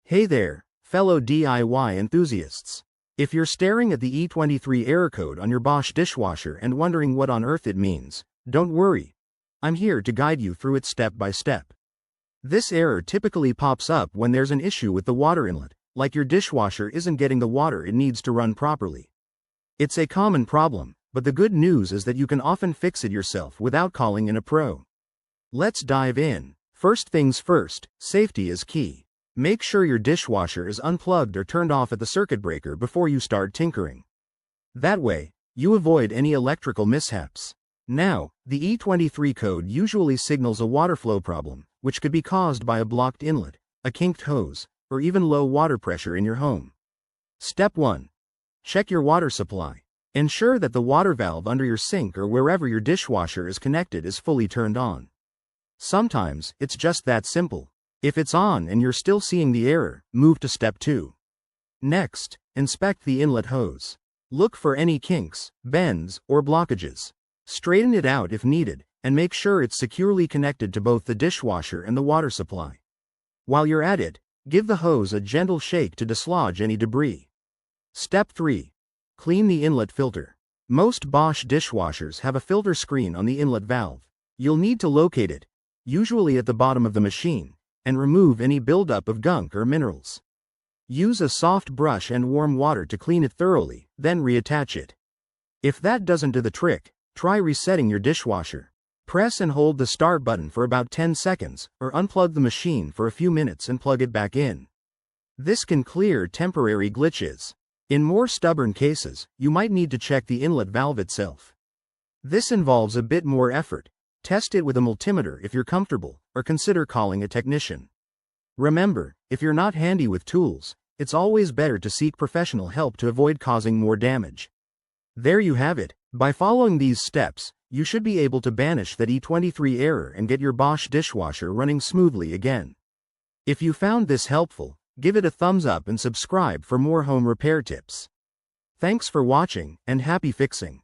Hey there, fellow DIY enthusiasts. If you're staring at the E23 error code on your Bosch dishwasher and wondering what on earth it means, don't worry. I'm here to guide you through it step by step. This error typically pops up when there's an issue with the water inlet, like your dishwasher isn't getting the water it needs to run properly. It's a common problem, but the good news is that you can often fix it yourself without calling in a pro. Let's dive in. First things first, safety is key. Make sure your dishwasher is unplugged or turned off at the circuit breaker before you start tinkering. That way, you avoid any electrical mishaps. Now, the E23 code usually signals a water flow problem, which could be caused by a blocked inlet, a kinked hose, or even low water pressure in your home. Step 1. Check your water supply. Ensure that the water valve under your sink or wherever your dishwasher is connected is fully turned on. Sometimes, it's just that simple. If it's on and you're still seeing the error, move to step 2. Next, inspect the inlet hose. Look for any kinks, bends, or blockages. Straighten it out if needed, and make sure it's securely connected to both the dishwasher and the water supply. While you're at it, give the hose a gentle shake to dislodge any debris. Step 3. Clean the inlet filter. Most Bosch dishwashers have a filter screen on the inlet valve. You'll need to locate it, usually at the bottom of the machine, and remove any buildup of gunk or minerals. Use a soft brush and warm water to clean it thoroughly, then reattach it. If that doesn't do the trick, try resetting your dishwasher. Press and hold the start button for about 10 seconds, or unplug the machine for a few minutes and plug it back in. This can clear temporary glitches. In more stubborn cases, you might need to check the inlet valve itself. This involves a bit more effort. Test it with a multimeter if you're comfortable, or consider calling a technician. Remember, if you're not handy with tools, it's always better to seek professional help to avoid causing more damage. There you have it. By following these steps, you should be able to banish that E23 error and get your Bosch dishwasher running smoothly again. If you found this helpful, give it a thumbs up and subscribe for more home repair tips. Thanks for watching, and happy fixing.